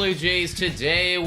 Blue Jays today,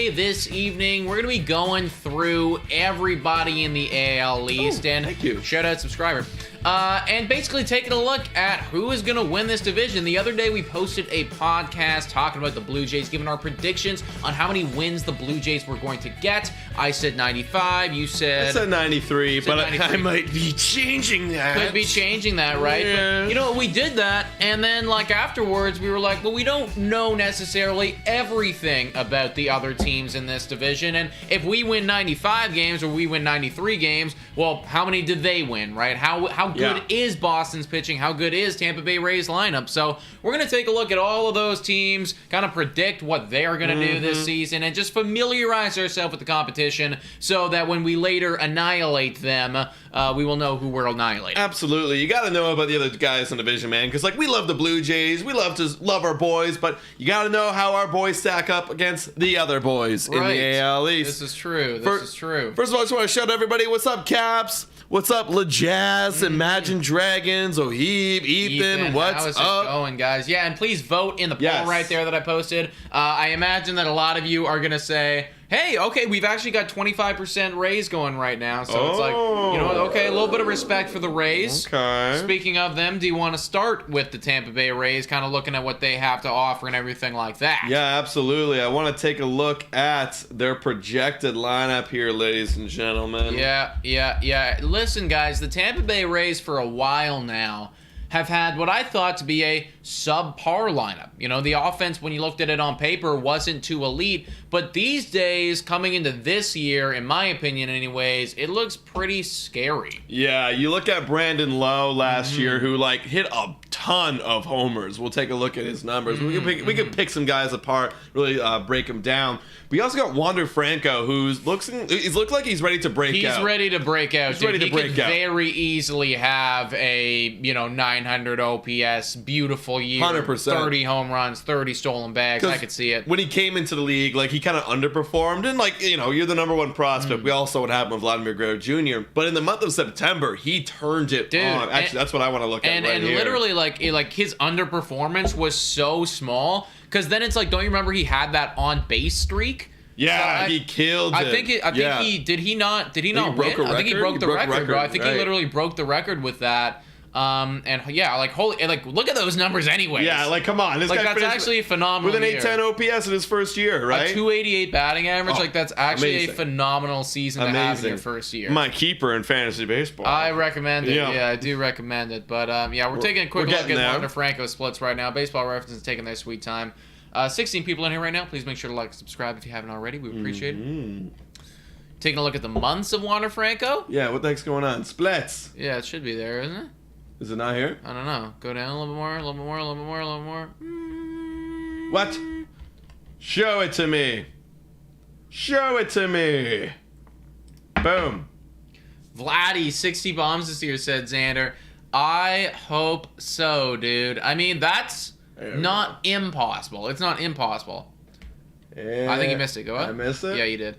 this evening, we're going to be going through everybody in the AL East. And thank you. Shout out subscriber. And basically taking a look at who is going to win this division. The other day we posted a podcast talking about the Blue Jays, giving our predictions on how many wins the Blue Jays were going to get. I said 95, you said... I said 93, but 93. I might be changing that. Could be changing that, right? Yeah. But, you know, we did that, and then, afterwards, we were like, well, we don't know necessarily everything about the other teams in this division, and if we win 95 games or we win 93 games, well, how many did they win, right? How good is Boston's pitching? How good is Tampa Bay Rays lineup? So we're going to take a look at all of those teams, kind of predict what they're going to do this season, and just familiarize ourselves with the competition so that when we later annihilate them, we will know who we're annihilating. Absolutely. You got to know about the other guys in the division, man, because, we love the Blue Jays. We love to love our boys, but you got to know how our boys stack up against the other boys in the AL East. This is true. This is true. First of all, I just want to shout out everybody. What's up, Caps? What's up, LaJazz, Imagine Dragons, Ohib, Ethan, what's how is up? it going, guys? Yeah, and please vote in the poll right there that I posted. I imagine that a lot of you are going to say, hey, okay, we've actually got 25% Rays going right now. So it's like, you know what, okay, a little bit of respect for the Rays. Okay. Speaking of them, do you want to start with the Tampa Bay Rays, kind of looking at what they have to offer and everything like that? Yeah, absolutely. I want to take a look at their projected lineup here, ladies and gentlemen. Yeah. Listen, guys, the Tampa Bay Rays for a while now have had what I thought to be a subpar lineup. You know, the offense, when you looked at it on paper, wasn't too elite. But these days, coming into this year, in my opinion anyways, it looks pretty scary. Yeah, you look at Brandon Lowe last year, who, hit a ton of homers. We'll take a look at his numbers. We can pick some guys apart, really break them down. We also got Wander Franco, he's looked like he's ready to break out. He's ready to break out. He could very easily have a 900 OPS, beautiful year, 100%. 30 home runs, 30 stolen bags. I could see it. When he came into the league, he kind of underperformed, and you're the number one prospect. We all saw what happened with Vladimir Guerrero Jr. But in the month of September, he turned it on. Actually, that's what I want to look at right here. And literally, his underperformance was so small. Because then it's don't you remember he had that on base streak? Yeah, he killed it. I think he did he not win? I think he broke the record, bro. I think he literally broke the record with that. And yeah, look at those numbers anyways. Yeah, come on. This guy that's actually a phenomenal with an 810 OPS in his first year, right? A 288 batting average, that's actually a phenomenal season to have in your first year. My keeper in fantasy baseball. I recommend it. Yeah, I do recommend it. But we're taking a quick look at Wander Franco splits right now. Baseball Reference is taking their sweet time. 16 people in here right now. Please make sure to like and subscribe if you haven't already. We would appreciate it. Taking a look at the months of Wander Franco. Yeah, what the heck's going on? Splits. Yeah, it should be there, isn't it? Is it not here? I don't know. Go down a little bit more, a little bit more, a little bit more, a little more. What? Show it to me. Show it to me. Boom. Vladdy, 60 bombs this year, said Xander. I hope so, dude. I mean, that's not impossible. It's not impossible. I think you missed it. Go up. I missed it? Yeah, you did.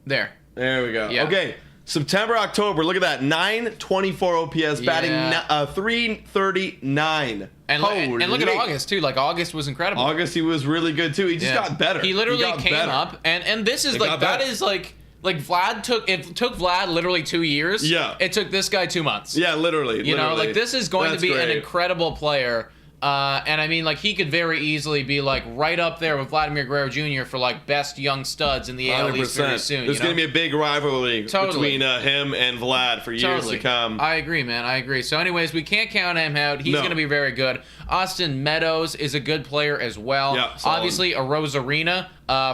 There. There we go. Yeah. Okay. September, October. Look at that. 924 OPS, batting 339. And look at August, too. August was incredible. August, he was really good, too. He just got better. He literally came up. And this is Vlad took Vlad literally 2 years. Yeah. It took this guy 2 months. Yeah, literally. You know, this is going to be an incredible player. And I mean, he could very easily be right up there with Vladimir Guerrero Jr. for best young studs in the AL East very soon. There's going to be a big rivalry between him and Vlad for years to come. I agree, man. I agree. So, anyways, we can't count him out. He's going to be very good. Austin Meadows is a good player as well. Yeah, obviously, a Rosarina,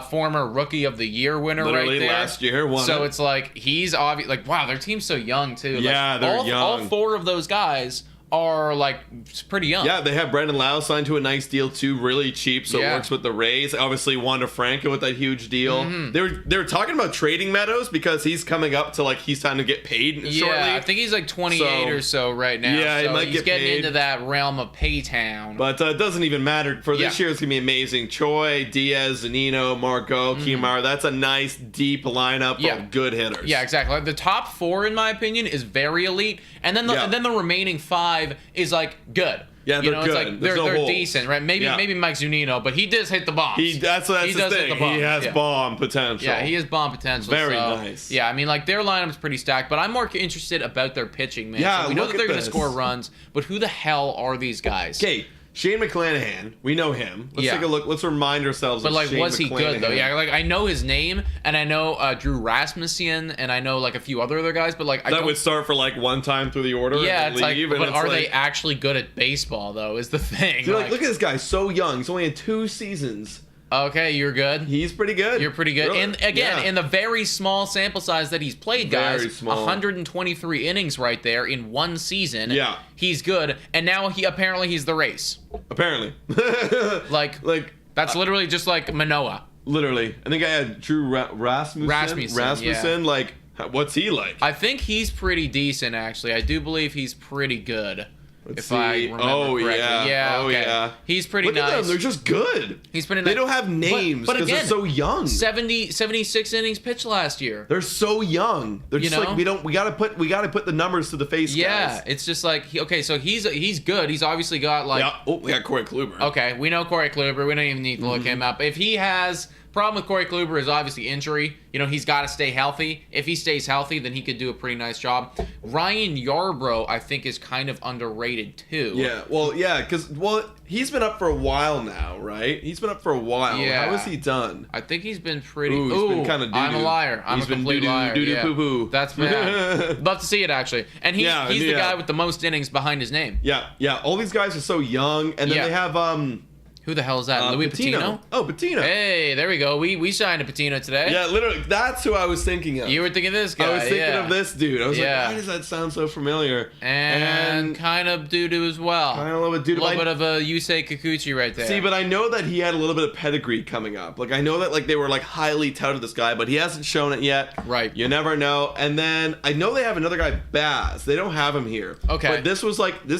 former Rookie of the Year winner, literally right there. Last year, won so it. It's he's obvious. Wow, their team's so young too. Yeah, they're young. All four of those guys are pretty young. Yeah, they have Brandon Lau signed to a nice deal too, really cheap, so it works with the Rays. Obviously, Wander Franco with that huge deal. They were talking about trading Meadows because he's coming up to he's time to get paid shortly. Yeah, I think he's 28 or so right now. Yeah, so he might he's get getting paid. into that realm of Paytown. But it doesn't even matter. For this year, it's going to be amazing. Choi, Diaz, Zanino, Margot, Kimar. That's a nice, deep lineup of good hitters. Yeah, exactly. The top four, in my opinion, is very elite. And then the remaining five is, good. Yeah, you they're know, good. it's like There's no they're holes. decent, right? Maybe Mike Zunino, but he does hit the bombs. That's his does hit thing. the bombs. He has Yeah. bomb potential. Yeah, he has bomb potential. Very so, nice. Yeah, I mean, like, their lineup's pretty stacked, but I'm more interested about their pitching, man. Yeah, So we know look that they're at going to this. score runs, but who the hell are these guys? Okay, Shane McClanahan. We know him. Let's take a look. Let's remind ourselves But, of like, Shane was he good, though? McClanahan. Yeah, like, I know his name, and I know Drew Rasmussen, and I know, like, a few other guys, but, like, I That don't... would start for, like, one time through the order Yeah, and it's then leave. like, but and are it's they like, actually good at baseball, though, is the thing. Dude, like, look at this guy. So young. He's only in 2 seasons. Okay, you're good. He's pretty good. You're pretty good. Really? And again, Yeah. in the very small sample size that he's played, guys, Very small. 123 innings right there in one season. Yeah. He's good. And now he's the race. Apparently. Like that's literally just like Manoah. Literally. I think I had Drew Rasmussen. Rasmussen, Like, what's he like? I think he's pretty decent, actually. I do believe he's pretty good. Let's if I see. remember Oh, correctly. yeah. Yeah, Oh, okay. yeah. He's pretty Look nice. at them. They're just good. He's pretty nice. They don't have names But because they're again, so young. 76 innings pitched last year. They're so young. They're just know? like we gotta put the numbers to the face. Yeah, guys. it's just like so he's good. He's obviously got like Yeah. Oh, we got Corey Kluber. Okay, we know Corey Kluber. We don't even need to look him up. If he has problem with Corey Kluber is obviously injury. You know, he's got to stay healthy. If he stays healthy, then he could do a pretty nice job. Ryan Yarbrough, I think, is kind of underrated too. Yeah. Well, yeah, because he's been up for a while now, right? He's been up for a while. Yeah. How has he done? I think he's been pretty. Ooh, he's been kinda doo-doo. I'm a liar. I'm He's a been complete doo-doo, liar. doo-doo, yeah. poo-poo. That's bad. Love to see it actually. And he's the guy with the most innings behind his name. Yeah. Yeah. All these guys are so young, and then they have Who the hell is that? Louis Patino? Oh, Patino. Hey, there we go. We signed a Patino today. Yeah, literally. That's who I was thinking of. You were thinking of this guy. I was thinking of this dude. I was like, Yeah. why does that sound so familiar? And kind of doo-doo as well. Kind of a little bit doo-doo. A little bit of a Yusei Kikuchi right there. See, but I know that he had a little bit of pedigree coming up. Like, I know that, like, they were, like, highly touted this guy, but he hasn't shown it yet. Right. You never know. And then, I know they have another guy, Baz. They don't have him here. Okay. But this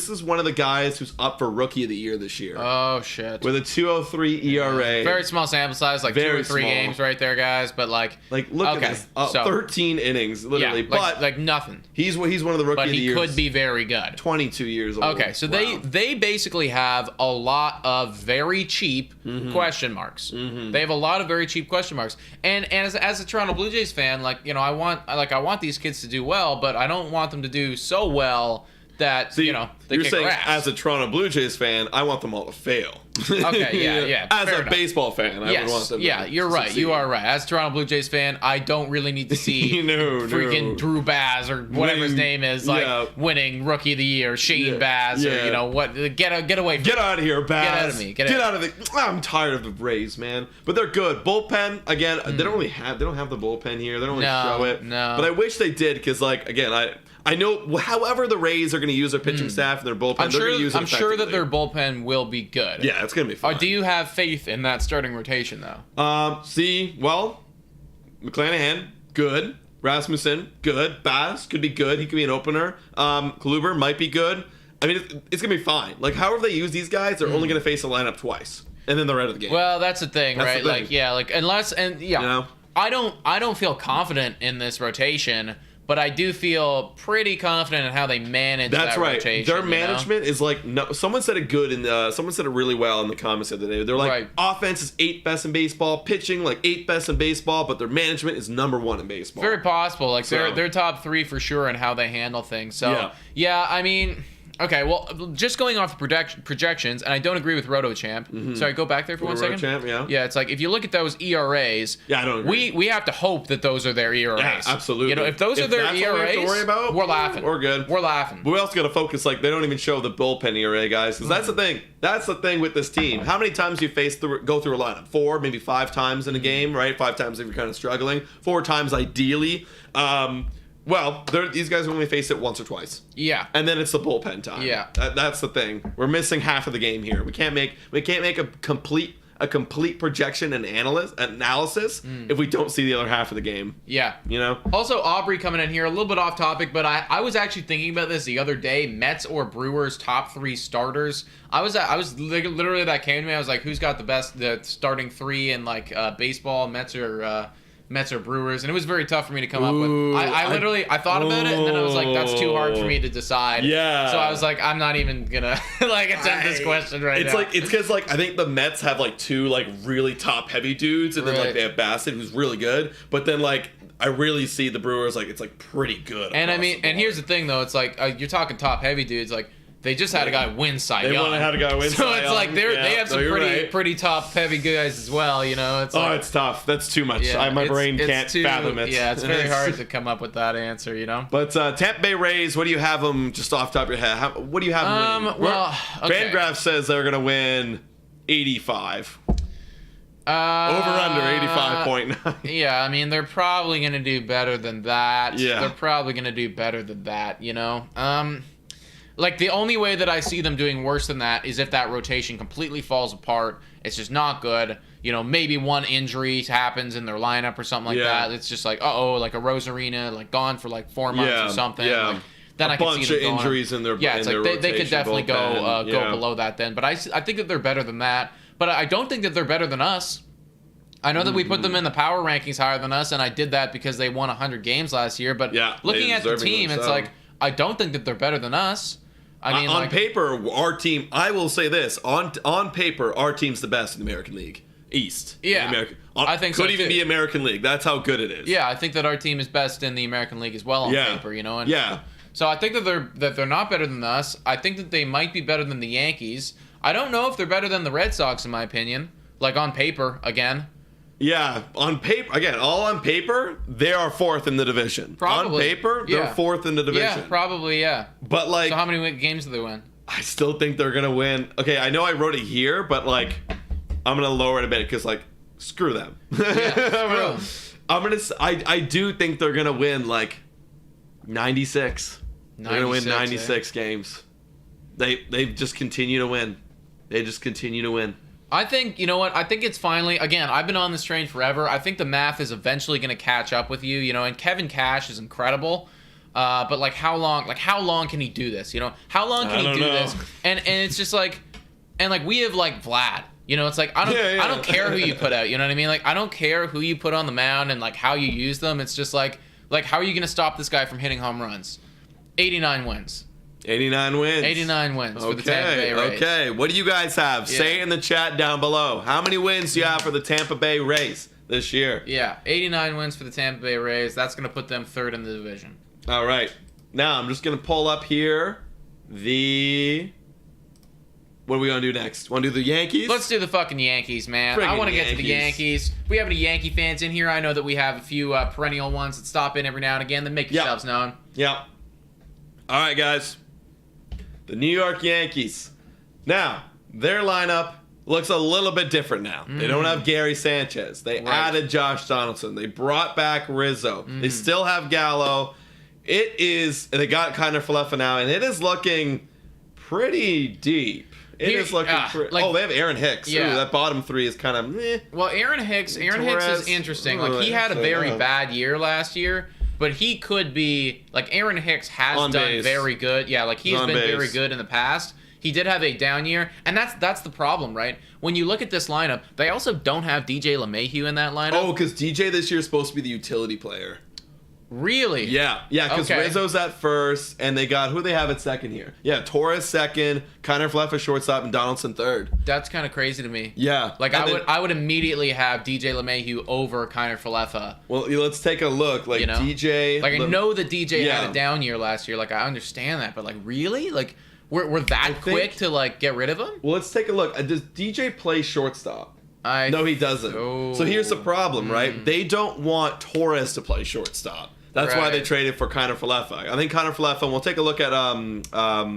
is one of the guys who's up for Rookie of the Year this year. Oh, shit. With a 2.03 ERA. Very small sample size, like Very 2 or 3 small. games right there, guys. But, like look at this. 13 innings, literally. Yeah, but like nothing. he's one of the Rookie But of the he Years. could be very good. 22 years old. Okay, so Wow. they basically have a lot of very cheap question marks. They have a lot of very cheap question marks. And as a Toronto Blue Jays fan, like, you know, I want these kids to do well, but I don't want them to do so well that, See, you know, they you're kick saying our ass. as a Toronto Blue Jays fan, I want them all to fail. Okay, yeah. As fair a enough. baseball fan, I would want them yeah, to you're right. succeed. You are right. As a Toronto Blue Jays fan, I don't really need to see No. Drew Baz or whatever his name is, like, winning Rookie of the Year, Shane Baz, or, you know, what? Get away from Get out of here, Baz. Get out of me. Get out of the. I'm tired of the Rays, man. But they're good. Bullpen again. They don't have the bullpen here. They don't really show it. No. But I wish they did, because, like, again, I know however the Rays are going to use their pitching staff and their bullpen, they're going to use it I'm sure that effectively. their bullpen will be good. Yeah, it's going to be fine. Do you have faith in that starting rotation, though? McClanahan, good. Rasmussen, good. Baz could be good. He could be an opener. Kluber might be good. I mean, it's going to be fine. Like, however they use these guys, they're only going to face a lineup twice, and then they're out of the game. Well, that's the thing, That's right? the thing. Like, yeah, like, you know, I don't feel confident in this rotation, but I do feel pretty confident in how they manage That's that right. rotation. Their management is like, no, someone said it good, and someone said it really well in the comments the other day. They're like, offense is 8th best in baseball, pitching like 8th best in baseball, but their management is number 1 in baseball. Very possible. Like, So- they're top 3 for sure in how they handle things. So, Yeah. I mean... Okay, well, just going off the projections, and I don't agree with RotoChamp. Sorry, go back there for 1 second. RotoChamp, yeah. Yeah, it's like, if you look at those ERAs, Yeah, I don't agree. we have to hope that those are their ERAs. Yeah, absolutely. You know, if those are their that's ERAs, what we have to worry about, we're laughing. We're good. We're laughing. But we also got to focus, like, they don't even show the bullpen ERA, guys, because that's the thing. That's the thing with this team. How many times do you go through a lineup? 4, maybe 5 times in a game, right? 5 times if you're kind of struggling. 4 times ideally. Well, these guys only face it once or twice. Yeah. And then it's the bullpen time. Yeah. That's the thing. We're missing half of the game here. We can't make a complete projection and analysis if we don't see the other half of the game. Yeah. You know? Also, Aubrey coming in here, a little bit off topic, but I was actually thinking about this the other day. Mets or Brewers top 3 starters. I was literally, that came to me. I was like, who's got the starting 3 in, like, baseball? Mets or Mets or Brewers, and it was very tough for me to come up with. I thought about it, and then I was like, that's too hard for me to decide. Yeah. So I was like, I'm not even gonna attempt this question right now. It's because I think the Mets have two really top heavy dudes, and then they have Bassett, who's really good, but then I really see the Brewers it's pretty good. And I mean, and here's the thing though, it's you're talking top heavy dudes, they just had a guy win Cy Young. They want to have a guy win Cy Young. So it's they have some pretty top heavy guys as well, It's it's tough. That's too much. My brain can't fathom it. Yeah, it's very hard to come up with that answer, But Tampa Bay Rays, what do you have them, just off the top of your head? What do you have them winning? Well, okay. Fangraph says they're going to win 85. Over/under 85.9. Yeah, I mean, they're probably going to do better than that. Yeah. They're probably going to do better than that, the only way that I see them doing worse than that is if that rotation completely falls apart. It's just not good. Maybe one injury happens in their lineup or something like that. It's just like a Rosarina, gone for 4 months or something. Yeah. Then a I can bunch see them of going. injuries in their it's in their they could definitely go below that then. But I think that they're better than that. But I don't think that they're better than us. I know that we put them in the power rankings higher than us, and I did that because they won 100 games last year. But looking at the team, it's I don't think that they're better than us. I mean, on paper, our team. I will say this: on paper, our team's the best in the American League East. Yeah, I think could even be American League. That's how good it is. Yeah, I think that our team is best in the American League as well on paper. And so I think that they're not better than us. I think that they might be better than the Yankees. I don't know if they're better than the Red Sox, in my opinion. On paper, again. Yeah, on paper, again, all on paper, they are fourth in the division. Probably. On paper, they're fourth in the division. Yeah, probably, yeah. But so how many games do they win? I still think they're gonna win. Okay, I know I wrote it here, but I'm gonna lower it a bit because screw them. Yeah, I do think they're gonna win 96. They're gonna win 96 games. They just continue to win. They just continue to win. I think, you know what? I think it's finally, again, I've been on this train forever. I think the math is eventually going to catch up with you, and Kevin Cash is incredible. But how long can he do this? How long can he do this? And it's just and we have Vlad. It's I don't care who you put out. You know what I mean? I don't care who you put on the mound and how you use them. It's just how are you going to stop this guy from hitting home runs? 89 wins. 89 wins. 89 wins for the Tampa Bay Rays. Okay, what do you guys have? Yeah. Say it in the chat down below. How many wins do you have for the Tampa Bay Rays this year? Yeah, 89 wins for the Tampa Bay Rays. That's going to put them third in the division. All right. Now, I'm just going to pull up here what are we going to do next? Want to do the Yankees? Let's do the fucking Yankees, man. I want to get to the Yankees. We have any Yankee fans in here? I know that we have a few perennial ones that stop in every now and again. Then make yourselves known. Yep. All right, guys. The New York Yankees. Now, their lineup looks a little bit different now. They don't have Gary Sanchez. They added Josh Donaldson. They brought back Rizzo. They still have Gallo. They got Kiner Falefa now, and it is looking pretty deep. It is looking they have Aaron Hicks. Yeah. Ooh, that bottom three is kind of meh. Well, Aaron Hicks is interesting. He had a very bad year last year. But he could be, Aaron Hicks has done very good. Yeah, he's been very good in the past. He did have a down year, and that's the problem, right? When you look at this lineup, they also don't have DJ LeMahieu in that lineup. Oh, because DJ this year is supposed to be the utility player. Really? Yeah, because Rizzo's at first, and they got, who they have at second here? Yeah, Torres second, Kiner Falefa shortstop, and Donaldson third. That's kind of crazy to me. Yeah. I would immediately have DJ LeMahieu over Kiner Falefa. Well, let's take a look. DJ... I know that DJ had a down year last year. I understand that, but really? We're that quick to, get rid of him? Well, let's take a look. Does DJ play shortstop? No, he doesn't. So here's the problem, right? They don't want Torres to play shortstop. That's why they traded for Kiner Falefa. I think Kiner Falefa, and we'll take a look at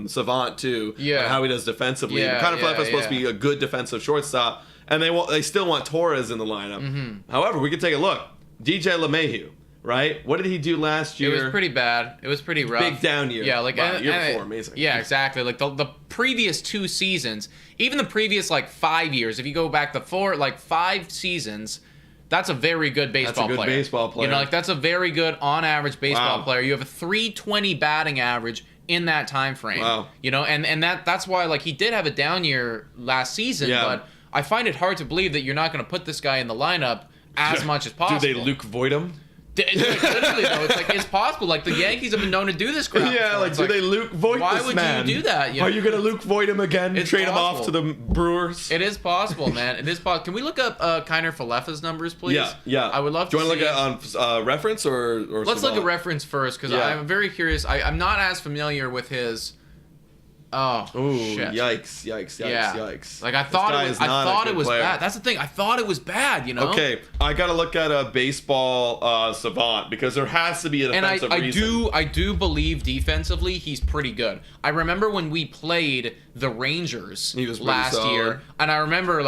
Savant, too, and how he does defensively. Kiner Falefa is supposed to be a good defensive shortstop, and they still want Torres in the lineup. However, we can take a look. DJ LeMahieu, right? What did he do last year? It was pretty bad. It was pretty rough. Big down year. Yeah, year before, amazing. Yeah, exactly. The previous 2 seasons, even the previous 5 years, if you go back to 5 seasons, that's a very good baseball player. That's a good baseball player. That's a very good on-average baseball player. You have a 320 batting average in that time frame. Wow. And that's why he did have a down year last season, but I find it hard to believe that you're not going to put this guy in the lineup as much as possible. Do they Luke Voigt him? Literally, though, it's like it's possible. Like the Yankees have been known to do this crap. Yeah, before. like do they Luke Voigt why this would man? you do that? Are you gonna Luke Voigt him again? It's Trade possible. him off to the Brewers? It is possible, man. It is possible. Can we look up Kiner Falefa's numbers, please? Yeah. I would love to. Do you want to look at on reference or? Let's look at reference first because I'm very curious. I'm not as familiar with his. Oh, shit. Yikes. Yikes. Like I thought it was bad. That's the thing. I thought it was bad, you know? Okay, I got to look at a baseball savant because there has to be a defensive reason. I do believe defensively he's pretty good. I remember when we played the Rangers last year, and I remember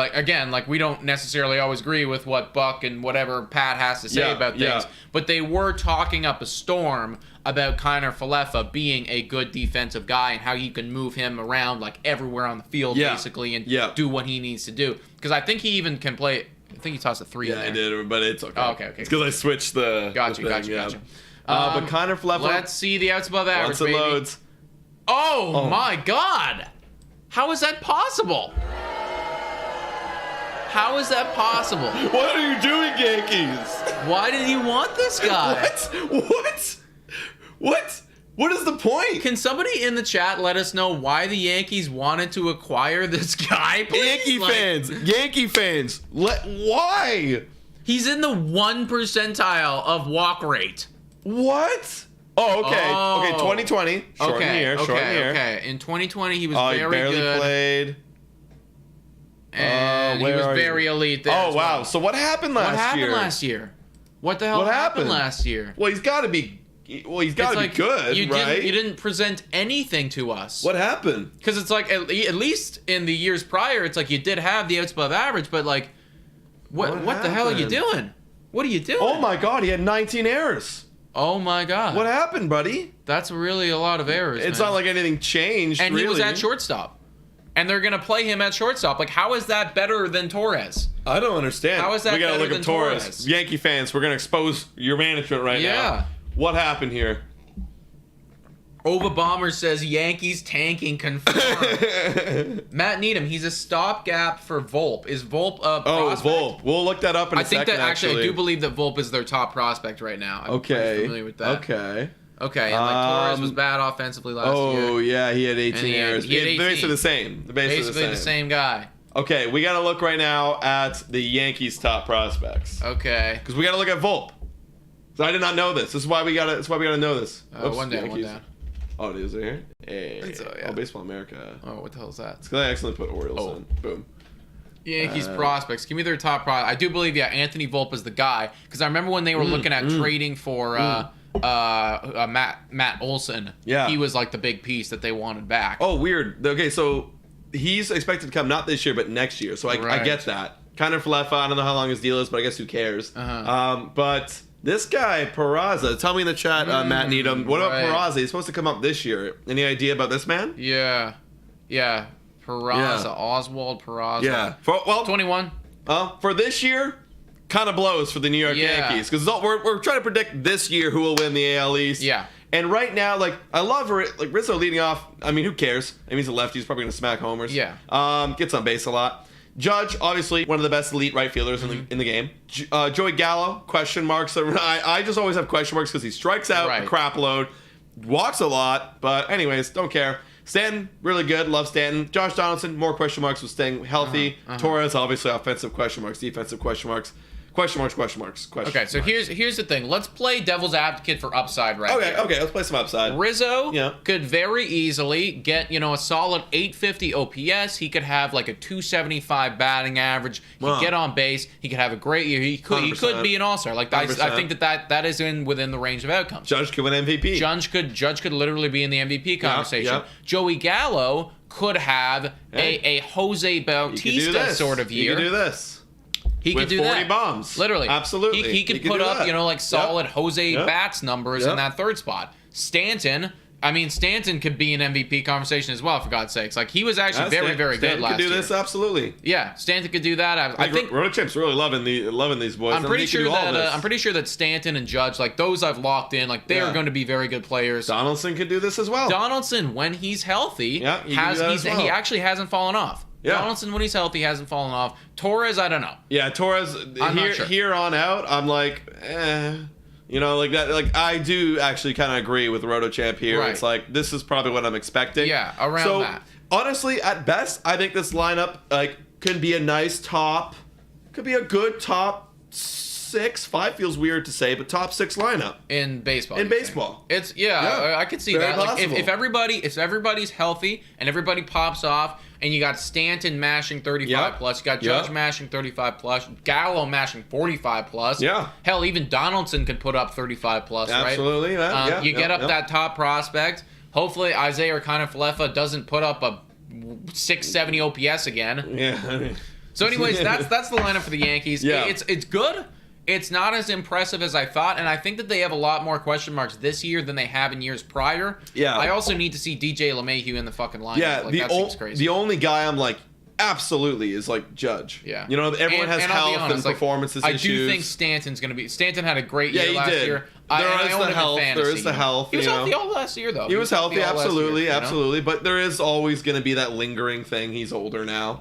we don't necessarily always agree with what Buck and whatever Pat has to say about things, but they were talking up a storm about Kiner Falefa being a good defensive guy and how you can move him around like everywhere on the field basically and do what he needs to do. Because I think he even can play. I think he tossed a 3 in there. Yeah, I did, but it's okay. Oh, okay. It's because I switched the. Gotcha. But Kiner Falefa. Let's see the outs above average. Once it loads. Oh my God! How is that possible? How is that possible? What are you doing, Yankees? Why did you want this guy? What? What is the point? Can somebody in the chat let us know why the Yankees wanted to acquire this guy, please? Yankee fans. Why? He's in the 1 percentile of walk rate. What? Oh, okay. Okay, 2020. Short year. Okay. In 2020, he was very good. He barely played. And he was very elite there. Oh, wow. So what happened last year? What the hell happened last year? Well, he's got to be... Well, he's got to be good, right? You didn't present anything to us. What happened? Because it's like, at least in the years prior, it's like you did have the outs above average, but like, what the hell are you doing? What are you doing? Oh my God, he had 19 errors. Oh my God. What happened, buddy? That's really a lot of errors. It's not like anything changed, and he was at shortstop. And they're going to play him at shortstop. Like, how is that better than Torres? I don't understand. How is that better than Torres? We got to look at Torres. Yankee fans, we're going to expose your management right now. What happened here? Ova Bomber says Yankees tanking confirmed. Matt Needham, he's a stopgap for Volpe. Is Volpe a prospect? Volpe. We'll look that up in a second. I think that actually, I do believe that Volpe is their top prospect right now. I'm pretty familiar with that. Okay, and Torres was bad offensively last year. Oh, yeah, he had 18 errors. He had 18. They're basically the same. Basically the same guy. Okay, we got to look right now at the Yankees' top prospects. Okay. Because we got to look at Volpe. So I did not know this. This is why we got to know this. One down. Oh, it is here? Hey. I think so, yeah. Oh, Baseball America. Oh, what the hell is that? It's because I accidentally put Orioles in. Boom. Yankees prospects. Give me their top prospect. I do believe, Anthony Volpe is the guy. Because I remember when they were looking at trading for Matt Olson. Yeah. He was like the big piece that they wanted back. Oh, weird. Okay, so he's expected to come not this year, but next year. So I get that. Kiner Falefa, I don't know how long his deal is, but I guess who cares. But... This guy, Peraza, tell me in the chat, Matt Needham, what about Peraza? He's supposed to come up this year. Any idea about this man? Yeah. Peraza, Oswald Peraza. Yeah. 21. For this year, kind of blows for the New York Yankees. Because we're trying to predict this year who will win the AL East. Yeah. And right now, I love Rizzo leading off. I mean, who cares? I mean, he's a lefty. He's probably going to smack homers. Yeah. Gets on base a lot. Judge, obviously, one of the best elite right fielders in the game. Joey Gallo, question marks. I just always have question marks because he strikes out a crap load, walks a lot, but anyways, don't care. Stanton, really good. Love Stanton. Josh Donaldson, more question marks with staying healthy. Torres, obviously, offensive question marks, defensive question marks. Question marks. Okay, so here's the thing. Let's play devil's advocate for upside here. Okay, let's play some upside. Rizzo could very easily get, a solid 850 OPS. He could have like a 275 batting average. He could get on base. He could have a great year. He could be an all-star. Like I think that is within the range of outcomes. Judge could win MVP. Judge could literally be in the MVP conversation. Joey Gallo could have a Jose Bautista sort of year. He could do this. He could do 40 that. bombs. Literally. Absolutely. He could put up, solid Jose Bats numbers in that third spot. Stanton could be an MVP conversation as well, for God's sakes. Like, he was actually very, very good last year. Stanton could do this, absolutely. Yeah, Stanton could do that. I think Roto Chimp's really loving these boys. I'm pretty sure that Stanton and Judge, like, those I've locked in, like, they are going to be very good players. Donaldson could do this as well. Donaldson, when he's healthy, he actually hasn't fallen off. Yeah. Donaldson, when he's healthy, hasn't fallen off. Torres, I don't know. Yeah, Torres. Here on out, I'm like, you know, like that. Like I do actually kind of agree with RotoChamp here. Right. It's like this is probably what I'm expecting. Yeah, around that. Honestly, at best, I think this lineup like could be a nice top. Could be a good top 6. 5 feels weird to say, but top 6 lineup in baseball. It's I could see Very that. Like, possible. if everybody's healthy and everybody pops off, and you got Stanton mashing 35 plus, you got Judge mashing 35 plus, Gallo mashing 45 plus. Yeah. Hell, even Donaldson could put up 35 plus. Absolutely, right? man. You get up that top prospect. Hopefully, Isaiah or kind of Falefa doesn't put up a 670 OPS again. Yeah. So, anyways, that's the lineup for the Yankees. Yeah. It's good. It's not as impressive as I thought, and I think that they have a lot more question marks this year than they have in years prior. Yeah. I also need to see DJ LeMahieu in the fucking lineup. Yeah, like, that seems crazy. The only guy I'm like, absolutely, is like Judge. Yeah. You know, everyone has I'll be health honest, and performances I issues. do think Stanton's going to be... Stanton had a great year last did. year. There is the health. He was healthy all last year, though. He was healthy, absolutely, year, absolutely. But there is always going to be that lingering thing. He's older now.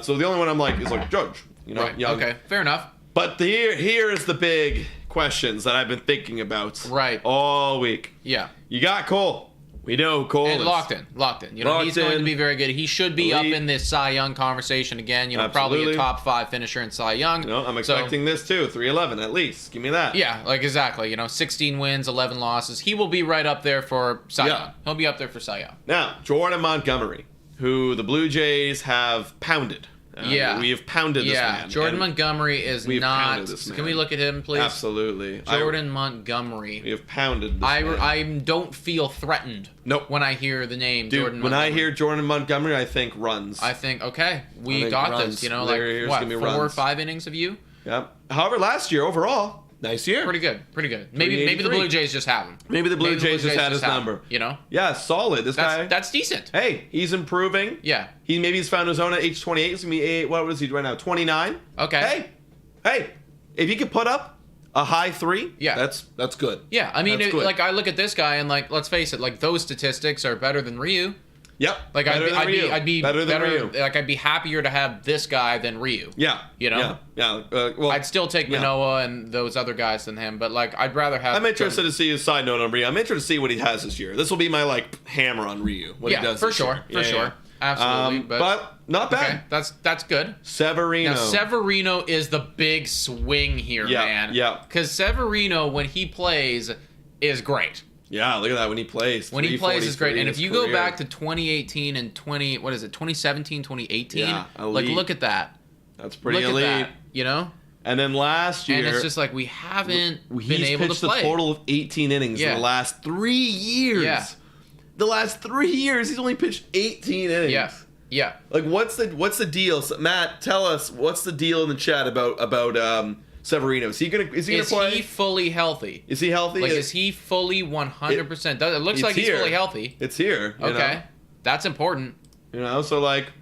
So the only one I'm like is like Judge. You know, right. young. Okay, fair enough. But here is the big questions that I've been thinking about all week. Yeah. You got Cole. We know Cole and is locked in. You know, he's going to be very good. He should be up in this Cy Young conversation again. You know, probably a top 5 finisher in Cy Young. No, I'm expecting this too. 311 at least. Give me that. Yeah, like exactly. You know, 16 wins, 11 losses. He will be right up there for Cy Young. He'll be up there for Cy Young. Now, Jordan Montgomery, who the Blue Jays have pounded. We have pounded this man. Yeah, Jordan Montgomery is not... Can we look at him, please? Absolutely. Jordan Montgomery. We have pounded this man. I don't feel threatened when I hear the name Jordan Montgomery. When I hear Jordan Montgomery, I think runs. I think, okay, we got runs. This. You know, like, what, 4 or 5 innings of you? Yep. However, last year, overall... Nice year. Pretty good. Maybe the Blue Jays just have him. Maybe the Blue Jays just had his number. You know? Yeah, solid. That's decent. Hey, he's improving. Yeah. He's found his own at age 28. He's going to be, what is he right now? 29? Okay. Hey, if he could put up a high 3, that's good. Yeah, I mean, like, I look at this guy and, like, let's face it, like, those statistics are better than Ryu. Yep. Like I'd be better than Ryu. Like I'd be happier to have this guy than Ryu. Yeah. You know. Yeah. Well, I'd still take Manoah and those other guys than him, but like I'd rather have. I'm interested to see his side note on Ryu. I'm interested to see what he has this year. This will be my like hammer on Ryu. What he does. For sure. Absolutely. But not bad. Okay, that's good. Severino. Now Severino is the big swing here, man. Yeah. Because Severino, when he plays, is great. Yeah, look at that when he plays. When he plays is great. And if you go back to 2018 and 2017, 2018, like look at that. That's pretty elite. At that, you know? And then last year, and it's just like we haven't been able to play. He's pitched a total of 18 innings in the last 3 years. Yeah. The last 3 years, he's only pitched 18 innings. Yeah. Yeah. Like what's the deal? So, Matt, tell us what's the deal in the chat about Severino. Is he gonna play? Is he fully healthy? Is he healthy? Like, is he fully 100%? It looks like he's fully healthy. It's here. Okay. Know? That's important. You know, so like,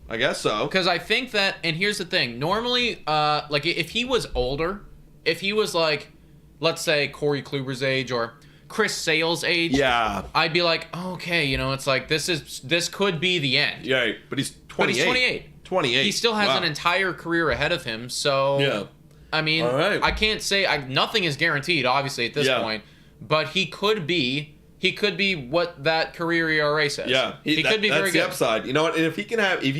I guess so. Because I think that, and here's the thing. Normally, like, if he was older, if he was like, let's say Corey Kluber's age or Chris Sale's age, I'd be like, okay, you know, it's like this could be the end. Yeah, but he's 28. But he's 28. 28. He still has an entire career ahead of him, so... Yeah. I mean, I can't say nothing is guaranteed, obviously, at this point. But he could be what that career ERA says. Yeah, he could be very good. That's the upside. You know what? And if he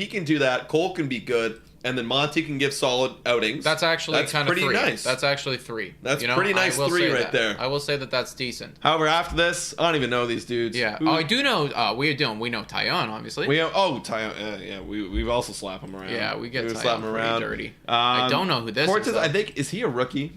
can do that, Cole can be good, and then Monty can give solid outings. That's actually kind of pretty nice. That's actually 3. That's pretty nice 3 right there. I will say that's decent. However, after this, I don't even know these dudes. Yeah. I do know. We know Tyon, obviously. Tyon. Yeah. We've also slapped him around. Yeah, we get Tyon around. Dirty. I don't know who this Cortez, is. Though. I think he a rookie?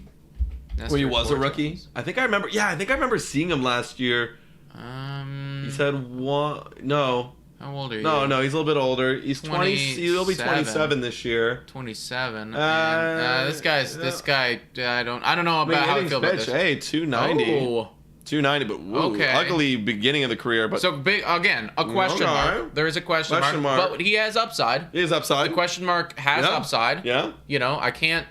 He was a rookie. I think I remember. Yeah, I think I remember seeing him last year. He said one. No. How old are you? No, he's a little bit older. He's 20. He'll be 27 this year. 27. This guy. I don't know about how I feel about this. Hey, 290. Oh. 290, but ugly beginning of the career. But so big again, a question mark. There is a question mark, but he has upside. He has upside. The question mark has upside. Yeah. You know, I can't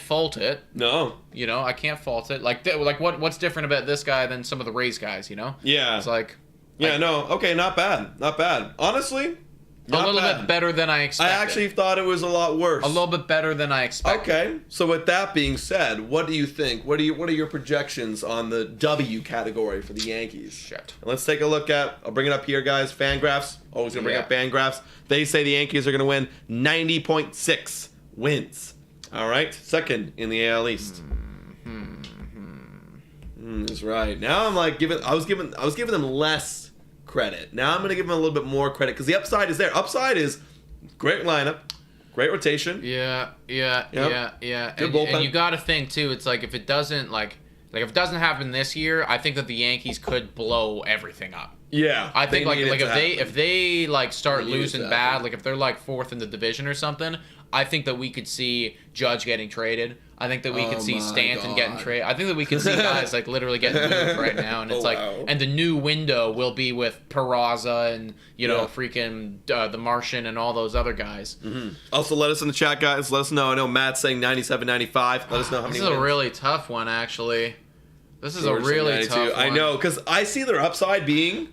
fault it. No. You know, I can't fault it. Like what's different about this guy than some of the Rays guys? You know. Yeah. It's like. Yeah. No. Okay. Not bad. Not bad. Honestly, Not a little bad. bit better than I expected. I actually thought it was a lot worse. A little bit better than I expected. Okay, so with that being said, what do you think? What are your projections on the W category for the Yankees? Shit. And let's take a look at. I'll bring it up here, guys. Fangraphs. Always gonna bring Yeah. up Fangraphs. They say the Yankees are gonna win 90.6 wins. All right, second in the AL East. That's right. Now I'm like I was giving them less credit. Now I'm gonna give them a little bit more credit because the upside is there. Upside is great lineup, great rotation. Yeah. Good And bullpen. you got to think too. It's like if it doesn't if it doesn't happen this year, I think that the Yankees could blow everything up. Yeah, I think they need it to happen. if they like start They need it losing to bad, happen. like if they're like fourth in the division or something, I think that we could see Judge getting traded. I think that we could see my Stanton God. getting traded. I think that we could see guys like literally getting moved right now, and it's Wow. and the new window will be with Peraza and Yeah. freaking the Martian and all those other guys. Also, let us in the chat, guys. Let us know. I know Matt's saying 97, 95. Let us know how This many is a wins. really tough one, actually. This is George a said really 92. tough one. I know, because I see their upside being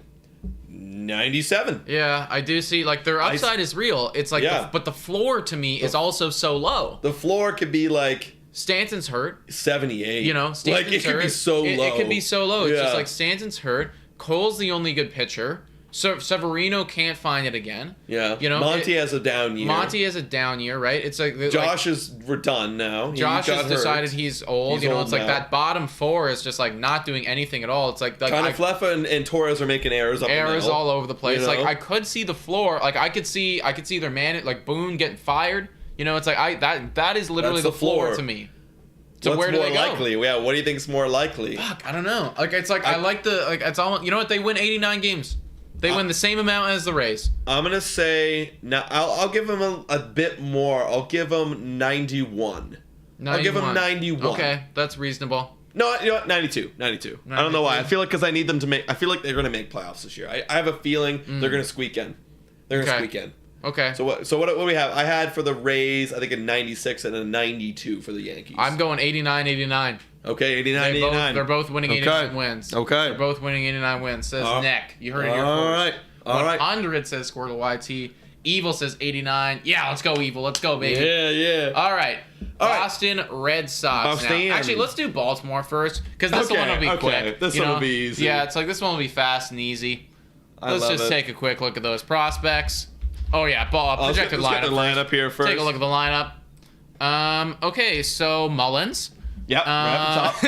97. Yeah, I do see like their upside is real. It's like, Yeah. but the floor to me is also so low. The floor could be like Stanton's hurt. 78. Stanton's like it could hurt. be so low. It could be so low. It's Yeah. just like Stanton's hurt. Cole's the only good pitcher. So Severino can't find it again. Yeah. Monty has a down year. Monty has a down year, right? It's like Josh is done now. He Josh got has hurt. decided he's old. He's old It's like now. that bottom four is just like not doing anything at all. It's like Flefa and Torres are making errors up the errors middle. all over the place. You know? Like I could see the floor. Like I could see their man like Boone getting fired. It's like that is literally That's the the floor. to me. So What's where do more they go? likely? Yeah, what do you think is more likely? Fuck, I don't know. Like it's like I like the like it's almost what they win 89 games. They win the same amount as the Rays. I'm gonna say now. I'll give them a bit more. I'll give them 91. I'll give them 91. Okay, that's reasonable. No, you know what? 92. I don't know why. I feel like because I need them to make. I feel like they're gonna make playoffs this year. I have a feeling they're gonna squeak in. They're gonna squeak in. Okay. So what do we have? I had for the Rays, I think a 96 and a 92 for the Yankees. I'm going 89. Okay, 89. They're both winning 89 wins. Okay. They're both winning 89 wins. Says Nick. You heard it here first. All right. 100 says Squirtle YT. Evil says 89. Yeah, let's go, Evil. Let's go, baby. Yeah. All right. All right. Boston Red Sox. Now, Outstanding. actually, let's do Baltimore first because this one will be quick. This one will be easy. Yeah, it's like this one will be fast and easy. Let's love just it. take a quick look at those prospects. Oh yeah, projected Let's get the lineup here first. Take a look at the lineup. Okay, so Mullins. Yep, right up top.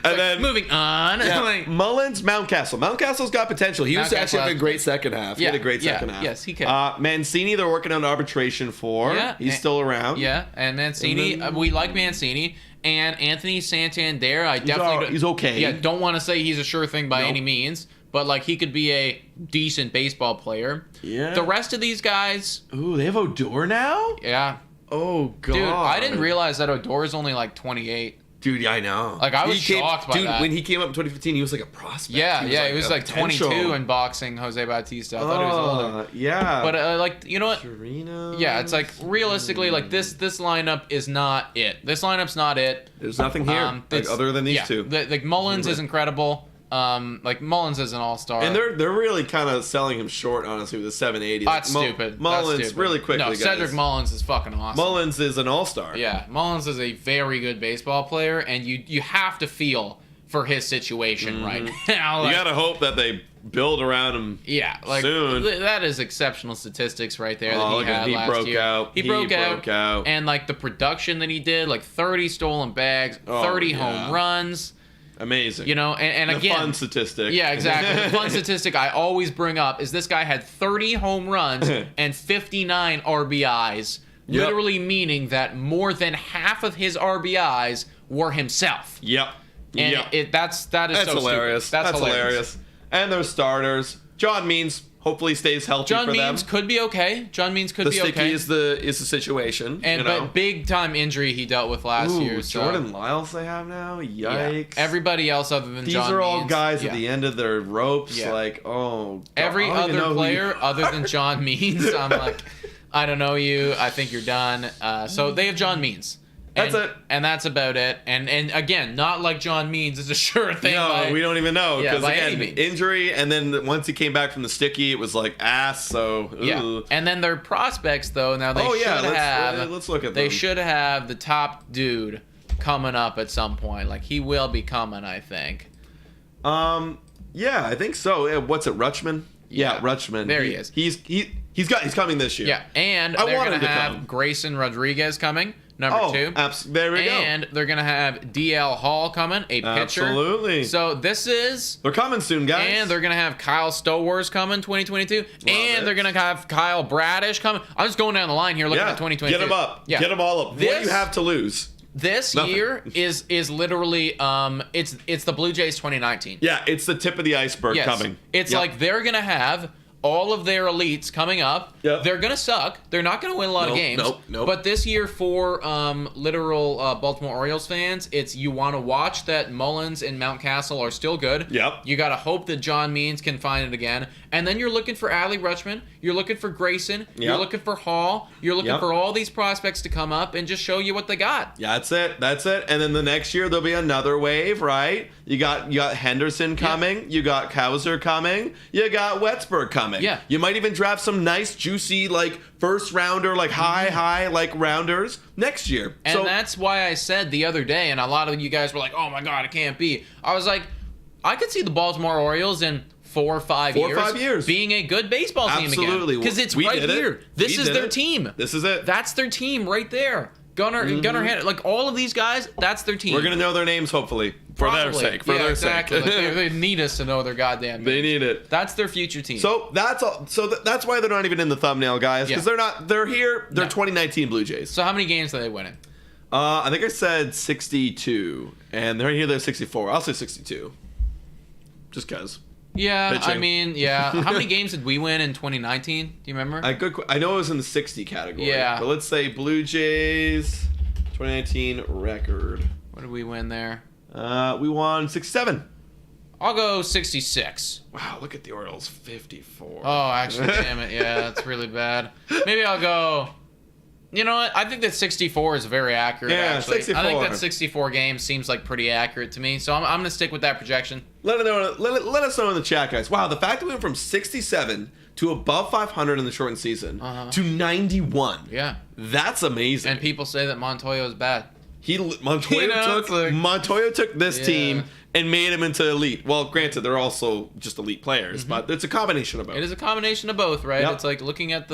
And then Moving on. yeah, Mullins, Mountcastle. Mountcastle's got potential. He was Mountcastle actually having a has- great second half. He had a great second half. Yes, he could. Mancini, they're working on arbitration for. Yeah, He's still around. Yeah, and Mancini, And then- we like Mancini. And Anthony Santander, I definitely... He's okay. Yeah, don't want to say he's a sure thing by Nope. any means, but like he could be a decent baseball player. Yeah. The rest of these guys, Ooh, they have Odor now? yeah. Oh, God. Dude, I didn't realize that Odor is only like 28. Dude, yeah, I know. Like, I was shocked by that. When he came up in 2015, he was like a prospect. Yeah, he was like 22 potential. in boxing, Jose Bautista. I thought he was older. Yeah. But like, you know what? Chirinos. Yeah, it's like realistically, like this lineup is not it. This lineup's not it. There's nothing here other than these two. Like Mullins is incredible. Like Mullins is an all-star. And they're really kind of selling him short, honestly, with a 780. That's stupid. Mullins, That's stupid. really quickly, No, guys. Cedric Mullins is fucking awesome. Mullins is an all-star. Yeah, Mullins is a very good baseball player, and you have to feel for his situation right now. Like, You gotta hope that they build around him. yeah, like soon. That is exceptional statistics right there that Oh, he look at had he last broke year. out. He broke out, And and like the production that he did, like 30 stolen bags, Oh, 30 yeah. home runs. amazing. And the again, fun statistic. Yeah, exactly. The fun statistic I always bring up is this guy had 30 home runs and 59 RBIs, Yep. literally meaning that more than half of his RBIs were himself. Yep. And Yep. that's so hilarious. stupid. That's hilarious. And their starters. John Means hopefully stays healthy John for Means them. could be okay. John Means could The be sticky okay. is the situation. And you know? but big time injury he dealt with last Ooh, year. So, Jordan Lyles they have now. yeah. Yikes. Everybody else other than These John are all Means, guys yeah. at the end of their ropes. Yeah. Like, oh. God, Every I don't even know other who player you other than are. John Means, I'm like, I don't know you. I think you're done. So they have John Means. That's it. And that's about it. And again, not like John Means is a sure thing. No, we don't even know. Yeah, Because, by again, any means. injury, and then once he came back from the sticky, it was like ass, so... Yeah. Ooh. And then their prospects, though, now they let's look at them. They should have the top dude coming up at some point. Like, he will be coming, I think. Yeah, I think so. Yeah, what's it, Rutschman? Yeah, Rutschman. There he is. He's coming this year. Yeah, and I they're want going to him to have come. Grayson Rodriguez coming, number 2. There we go. And they're going to have DL Hall coming, a pitcher. Absolutely. So this is... They're coming soon, guys. And they're going to have Kyle Stowers coming 2022. They're going to have Kyle Bradish coming. I'm just going down the line here looking at 2022. Get them up. Yeah. Get them all up. What do you have to lose? This Nothing. year is literally it's the Blue Jays 2019. Yeah, it's the tip of the iceberg coming. It's like they're going to have all of their elites coming up. Yep. They're going to suck. They're not going to win a lot of games. Nope. But this year for literal Baltimore Orioles fans, it's you want to watch that Mullins and Mountcastle are still good. Yep. You got to hope that John Means can find it again. And then you're looking for Adley Rutschman. You're looking for Grayson. You're looking for Hall. You're looking for all these prospects to come up and just show you what they got. Yeah, that's it. And then the next year there'll be another wave, right? You got Henderson coming. You got Kauser coming. You got Wetzberg coming. Yeah. You might even draft some nice, juicy, like first rounder, like high, like rounders next year. And that's why I said the other day, and a lot of you guys were like, "Oh my God, it can't be." I was like, I could see the Baltimore Orioles in 4 or 5 years being a good baseball team again. Absolutely. Because it's We right did it. here. This We is did their it. team. This is it. That's their team right there. Gunnar, like all of these guys, that's their team. We're gonna know their names hopefully for their sake. For their exactly. sake. Like, they need us to know their goddamn names. They need it. That's their future team. So that's all. So that's why they're not even in the thumbnail, guys. Because they're not. They're here. They're 2019 Blue Jays. So how many games are they winning? I think I said 62, and they're here. They're 64. I'll say 62. Just cause. Yeah, Pitching. I mean, yeah. How many games did we win in 2019? Do you remember? I know it was in the 60 category. Yeah. But let's say Blue Jays 2019 record. What did we win there? We won 67. I'll go 66. Wow, look at the Orioles, 54. Oh, actually, damn it. Yeah, that's really bad. Maybe I'll go... You know what? I think that 64 is very accurate, Yeah, actually. 64. I think that 64 games seems like pretty accurate to me, so I'm going to stick with that projection. Let us know in the chat, guys. Wow, the fact that we went from 67 to above 500 in the shortened season to 91. Yeah. That's amazing. And people say that Montoya is bad. Montoya took this Yeah. team and made him into elite. Well, granted, they're also just elite players, but it's a combination of both. It is a combination of both, right? Yep. It's like looking at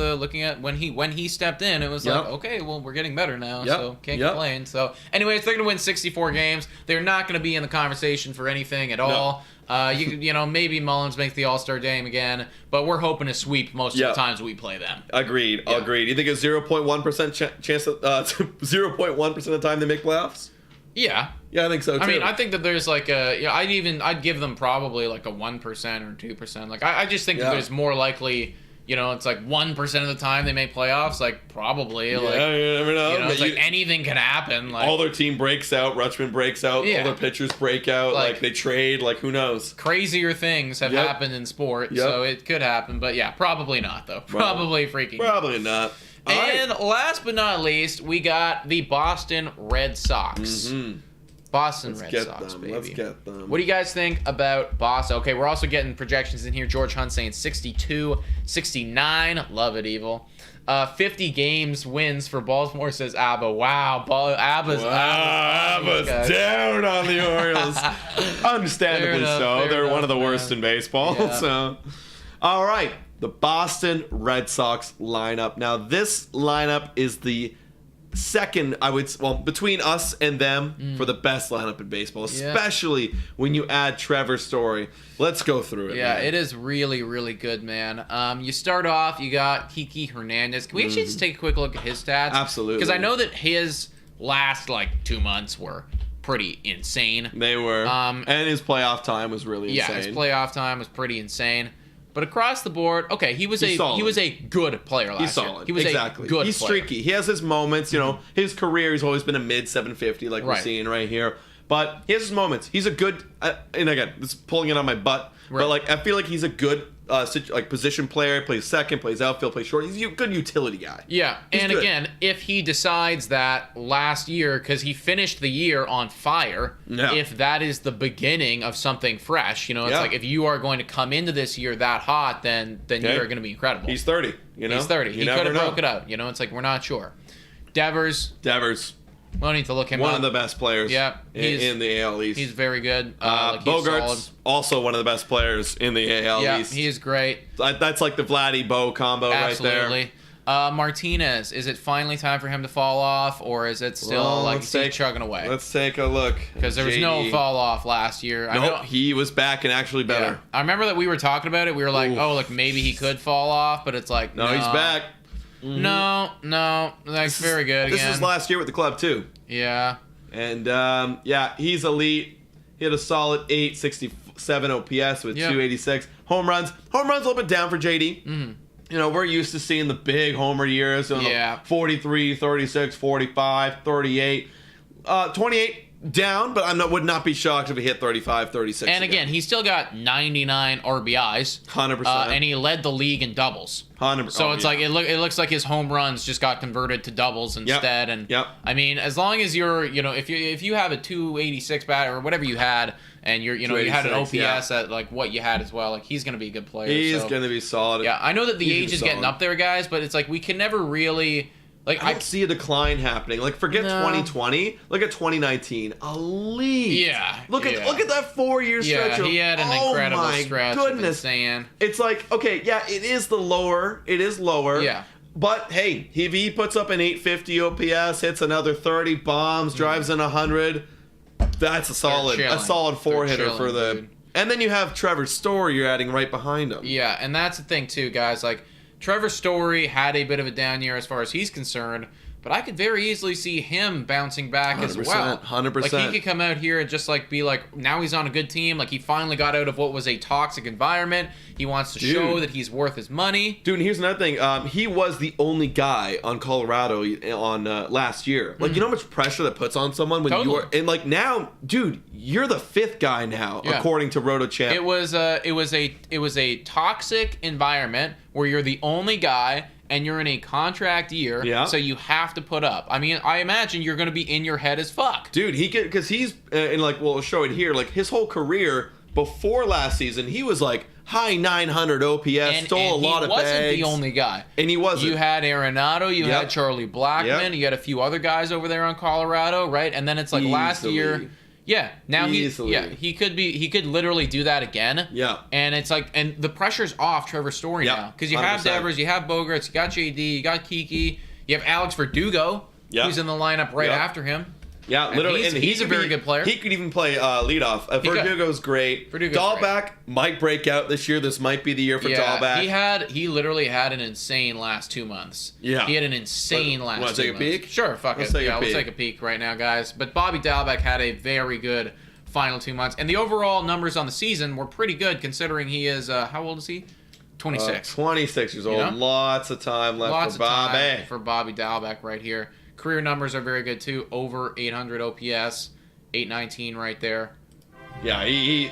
when he stepped in, it was like, okay, well, we're getting better now, so can't complain. So, anyways, they're gonna win 64 games. They're not gonna be in the conversation for anything at all. You know, maybe Mullins makes the All-Star game again, but we're hoping to sweep most of the times we play them. Agreed. You think it's 0.1% chance that 0.1% of the time they make playoffs? Yeah. Yeah, I think so too. I mean, I think that there's like I'd give them probably like a 1% or 2%. Like I just think that there's more likely, you know, it's like 1% of the time they make playoffs. Like probably, you never know. You know, it's like anything can happen. Like all their team breaks out. Rutschman breaks out. All their pitchers break out. Like they trade. Like who knows? Crazier things have happened in sport, so it could happen. But yeah, probably not though. Probably not. And last but not least, we got the Boston Red Sox. Boston Red Sox, baby. Let's get them. What do you guys think about Boston? Okay, we're also getting projections in here. George Hunt saying 62, 69. Love it, Evil. 50 games wins for Baltimore, says Abba. Wow, Abba's down on the Orioles. Understandably so. They're one of the worst in baseball. Yeah. So, all right. The Boston Red Sox lineup. Now, this lineup is the second, between us and them, for the best lineup in baseball, especially when you add Trevor Story. Let's go through it. Yeah, man. it is really, really good, man. You start off, you got Kiki Hernandez. Can we actually just take a quick look at his stats? Absolutely. Because I know that his last, 2 months were pretty insane. They were. And his playoff time was really insane. Yeah, his playoff time was pretty insane. But across the board, okay, he was a good player last year. Solid. He was exactly. a good He's player. streaky. He has his moments, you know. His career, he's always been a mid 750 like we're seeing right here. But he has his moments. He's a good, and again, this is pulling it on my butt, but I feel like he's a good position player, plays second, plays outfield, plays short. He's a good utility guy. Yeah, He's and good. again, if he decides that last year, because he finished the year on fire, Yeah. if that is the beginning of something fresh, it's Yeah. like if you are going to come into this year that hot, then Okay. you're going to be incredible. He's 30. He's 30. You He never could have know. broke it out. It's like we're not sure. Devers, we don't need to look him one up. of the best players. Yeah, in the AL East. He's very good. He's solid. Bogart's also one of the best players in the AL Yeah, East. he is great. That's like the Vladdy Bo combo Absolutely. right there. Martinez, is it finally time for him to fall off, or is it still Well, he's chugging away? Let's take a look. Because there was no JD. fall off last year. Nope, he was back and actually better. Yeah. I remember that we were talking about it. We were like, Oof. oh, look, maybe he could fall off, but it's like, No, he's back. No, that's very good again. This was last year with the club too. Yeah. And he's elite. He had a solid 867 OPS with 286 home runs. Home runs a little bit down for JD. Mm-hmm. We're used to seeing the big homer years. 43, 36, 45, 38, 28 down, but would not be shocked if he hit 35, 36. And again, he still got 99 RBIs. 100%. And he led the league in doubles. 100%. So it's like it looks like his home runs just got converted to doubles instead. And I mean, as long as you're, if you have a 286 bat or whatever you had, and you had an OPS at like what you had as well, like he's gonna be a good player. He's gonna be solid. Yeah, I know that the age is getting up there, guys, but it's like we can never really. Like I don't see a decline happening. Like forget 2020. Look at 2019. Elite. Yeah. Look at that 4-year stretch. Yeah, he had an incredible stretch. Goodness. It's like, okay, yeah, it is lower. Yeah. But hey, if he puts up an 850 OPS, hits another 30 bombs, drives in 100, that's a solid 4-hitter for the. Dude. And then you have Trevor Story you're adding right behind him. Yeah, and that's the thing too, guys. Like Trevor Story had a bit of a down year as far as he's concerned, but I could very easily see him bouncing back as well. 100%. Like he could come out here and just like be like, now he's on a good team. Like he finally got out of what was a toxic environment. He wants to show that he's worth his money. Dude, and here's another thing. He was the only guy on Colorado on last year. Like, you know how much pressure that puts on someone when you're and like now, dude, you're the 5th guy now, according to RotoChamp. It was a toxic environment where you're the only guy. And you're in a contract year, so you have to put up. I mean, I imagine you're going to be in your head as fuck. Dude, because he's, and like, we'll show it here, like his whole career before last season, he was like high 900 OPS, stole a lot of bags. He wasn't the only guy. And he wasn't. You had Arenado, you had Charlie Blackmon, you had a few other guys over there on Colorado, right? And then it's like last year... Yeah, now he could literally do that again. Yeah. And it's like, and the pressure's off Trevor Story now. Because you 100%. Have Devers, you have Bogarts, you got JD, you got Kiki, you have Alex Verdugo, who's in the lineup right after him. Yeah, literally. And he's a very good player. He could even play leadoff. Verdugo's great. Dahlback might break out this year. This might be the year for Dahlback. He literally had an insane last 2 months. Yeah. He had an insane last 2 months. Want to take a peek? Sure, fuck it. Let's take a peek right now, guys. But Bobby Dahlback had a very good final 2 months. And the overall numbers on the season were pretty good considering he is, how old is he? 26. 26 years old. Lots of time left for Bobby. Time for Bobby Dahlback right here. Career numbers are very good too. Over 800 OPS, 819 right there. Yeah, he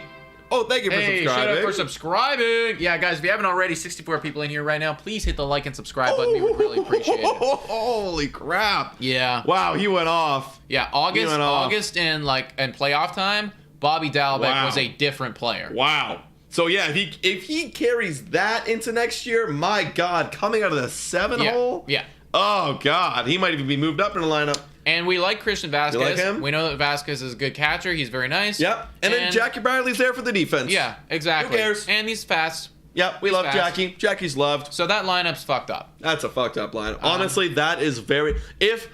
Oh, thank you for subscribing. Shout out for subscribing. Yeah, guys, if you haven't already, 64 people in here right now. Please hit the like and subscribe button. We would really appreciate it. Holy crap. Yeah. Wow, he went off. Yeah, August and playoff time, Bobby Dahlbeck was a different player. Wow. So yeah, if he carries that into next year, my God, coming out of the 7 hole. Yeah. Oh God, he might even be moved up in the lineup. And we like Christian Vasquez. You like him? We know that Vasquez is a good catcher. He's very nice. Yep. And then Jackie Bradley's there for the defense. Yeah, exactly. Who cares? And he's fast. Yep, we love fast. Jackie. Jackie's loved. So that lineup's fucked up. That's a fucked up lineup. Honestly, that is very... If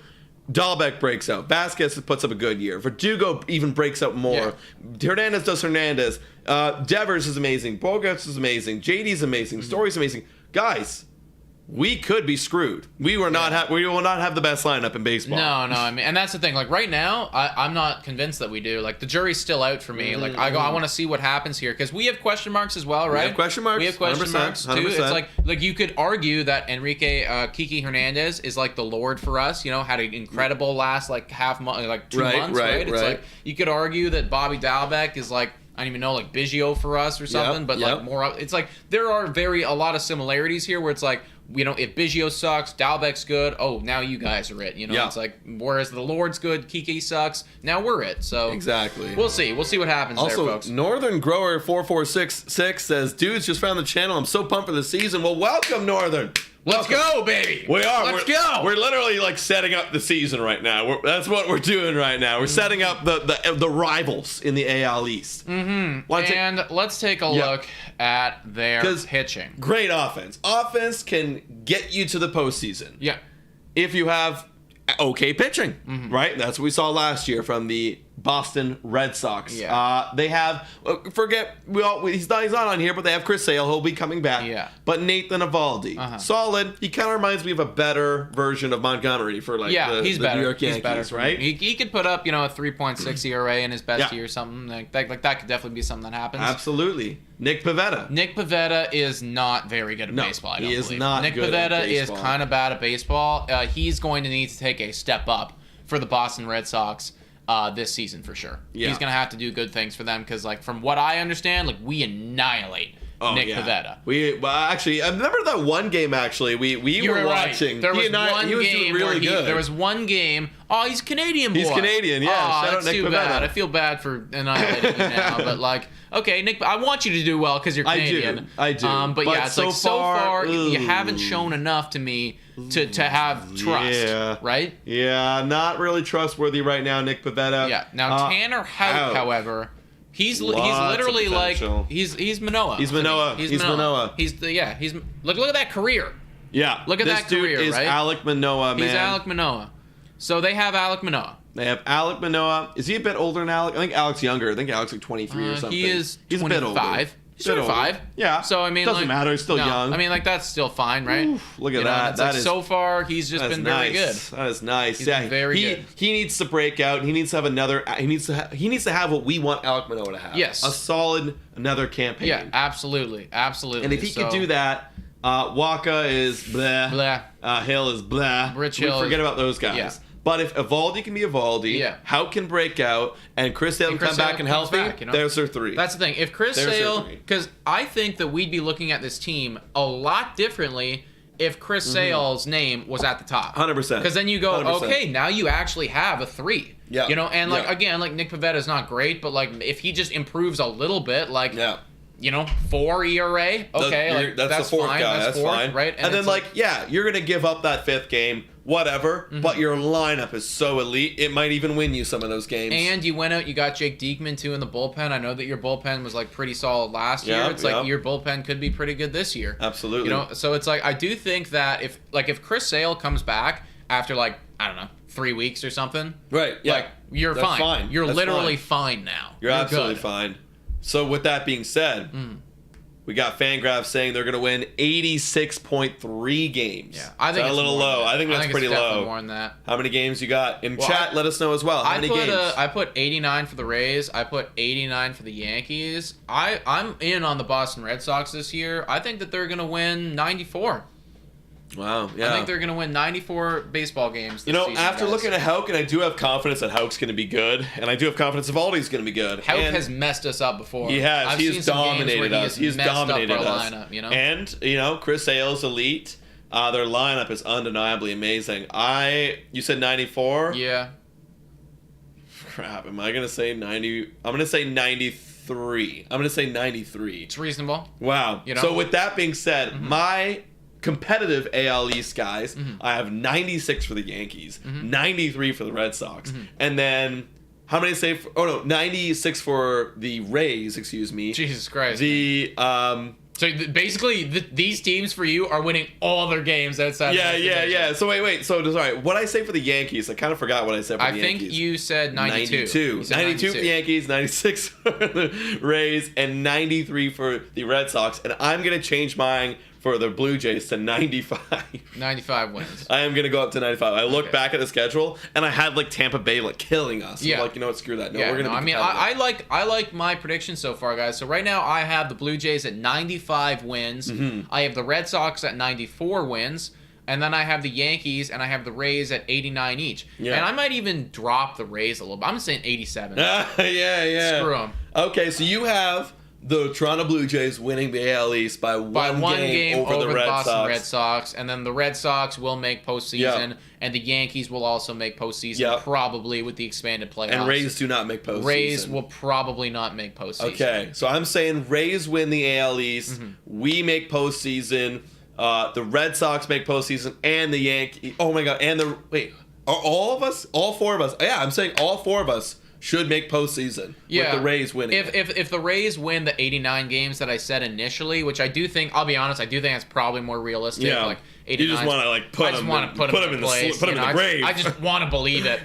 Dahlbeck breaks out, Vasquez puts up a good year, Verdugo even breaks out more, Hernandez does Hernandez, Devers is amazing, Bogarts is amazing, JD's amazing, Story's amazing. Guys... we could be screwed. We will not have the best lineup in baseball. No, I mean, and that's the thing. Like right now, I'm not convinced that we do. Like the jury's still out for me. Like I want to see what happens here because we have question marks as well, right? We have question marks. We have question 100%, marks too. 100%. It's like you could argue that Enrique Kiki Hernandez is like the Lord for us. You know, had an incredible last like half month, like 2 months, right? It's like you could argue that Bobby Dahlbeck is like I don't even know, like Biggio for us or something, but like more. It's like there are a lot of similarities here where it's like, if Biggio sucks, Dalbec's good. Oh, now you guys are it. It's like, whereas the Lord's good, Kike sucks. Now we're it. So exactly. We'll see. We'll see what happens there, folks. Northern Grower 4466 says, "Dudes, just found the channel. I'm so pumped for the season." Well, welcome, Northern. Let's go, baby. We are. Let's go. We're literally like setting up the season right now. That's what we're doing right now. We're setting up the rivals in the AL East. Mm-hmm. Let's take a look at their pitching. Great offense. Offense can get you to the postseason. Yeah. If you have okay pitching, right? That's what we saw last year from the Boston Red Sox. Yeah. They have he's not on here, but they have Chris Sale. He'll be coming back. Yeah. But Nathan Eovaldi, solid. He kind of reminds me of a better version of Montgomery for the he's better. New York Yankees, he's better, right? He could put up a 3.6 ERA in his best year or something like that. That could definitely be something that happens. Absolutely. Nick Pivetta is not very good at baseball. I don't believe. He is not. Nick good Pivetta at baseball. is kind of bad at baseball. He's going to need to take a step up for the Boston Red Sox this season for sure. Yeah. He's going to have to do good things for them because, like, from what I understand, we annihilate Nick Pivetta. Actually, I remember that one game. Actually, we were watching. There was one game really good. There was one game. Oh, he's Canadian boy. He's Canadian. Yeah. Oh, Shout out Nick too Pivetta. bad. I feel bad for annihilating you now, but like, okay, Nick, I want you to do well because you're Canadian. I do. But yeah, it's so far you haven't shown enough to me to have trust. Right? Yeah, not really trustworthy right now, Nick Pivetta. Yeah. Now Tanner Houck, however. He's literally like he's Manoah. He's Manoah. He's Manoah. He's look at that career. Yeah. Look at that career, is right? Alek Manoah, man. He's Alek Manoah. So they have Alek Manoah. They have Alek Manoah. Is he a bit older than Alek? I think Alek's younger. I think Alek's like 23 or something. He's a bit older. He's 25. Yeah. So I mean, doesn't matter. He's still young. I mean, like that's still fine, right? Oof, look at that. That is so far. He's just been very good. That is nice. He's been very good. He needs to break out. He needs to have another. He needs to have what we want Alek Manoah to have. Yes. A solid another campaign. Yeah. Absolutely. And if he could do that, Waka is blah. Hill is blah. Rich Hill. We forget about those guys. Yeah. But if Eovaldi can be Eovaldi, Houck can break out, and Chris Sale can come back and healthy, there's their three. That's the thing. If Chris Sale, because I think that we'd be looking at this team a lot differently if Chris Sale's name was at the top. 100%. Because then you go, 100%. okay, now you actually have a 3. Yeah. And again, like Nick Pivetta is not great, but like if he just improves a little bit, like 4 ERA, okay, that's the fourth fine. guy. That's fine, right? And then you're gonna give up that 5th game. Whatever, but your lineup is so elite, it might even win you some of those games. And you went out, you got Jake Diekman too in the bullpen. I know that your bullpen was like pretty solid last year. It's like your bullpen could be pretty good this year. Absolutely. So it's like I do think that if Chris Sale comes back after I don't know 3 weeks or something, right? Yeah, you're fine. You're literally fine now. You're absolutely fine. So with that being said. We got Fangraphs saying they're going to win 86.3 games. Yeah, I think it's a little low. I think that's pretty low. More than that. How many games you got? In chat, let us know as well. How many games? I put 89 for the Rays. I put 89 for the Yankees. I'm in on the Boston Red Sox this year. I think that they're going to win 94. Wow, yeah. I think they're going to win 94 baseball games this season, after looking at Houck, and I do have confidence that Houck's going to be good, and I do have confidence Eovaldi's going to be good. Houck has messed us up before. He has. He's dominated us. He's dominated us. Lineup, And, Chris Sale's elite. Their lineup is undeniably amazing. You said 94? Yeah. Crap, am I going to say 90? I'm going to say 93. I'm going to say 93. It's reasonable. Wow. So with that being said, my competitive AL East guys, I have 96 for the Yankees, 93 for the Red Sox, and then how many say? 96 for the Rays. Excuse me. Jesus Christ. So basically, these teams for you are winning all their games outside. Yeah. So wait. So sorry, what I say for the Yankees? I kind of forgot what I said for the Yankees. I think you said 92. 92 for the Yankees, 96 for the Rays, and 93 for the Red Sox. And I'm gonna change mine for the Blue Jays to 95. 95 wins. I am going to go up to 95. I look back at the schedule, and I had Tampa Bay killing us. Yeah. I'm you know what, screw that. No, we're going to be I like my prediction so far, guys. So right now I have the Blue Jays at 95 wins. I have the Red Sox at 94 wins. And then I have the Yankees and I have the Rays at 89 each. Yeah. And I might even drop the Rays a little bit. I'm saying 87. Yeah. Screw them. Okay, so you have the Toronto Blue Jays winning the AL East by one game over the Boston Red Sox, and then the Red Sox will make postseason, and the Yankees will also make postseason, probably with the expanded playoffs. And Rays do not make postseason. Rays will probably not make postseason. Okay, so I'm saying Rays win the AL East, we make postseason, the Red Sox make postseason, and the Yankees. Oh my God! And are all of us, all four of us? Yeah, I'm saying all four of us should make postseason with the Rays winning. If the Rays win the 89 games that I said initially, which I do think, I'll be honest, I do think that's probably more realistic. Yeah. Like 89. You just want to like put them in the grave. I just want to believe it.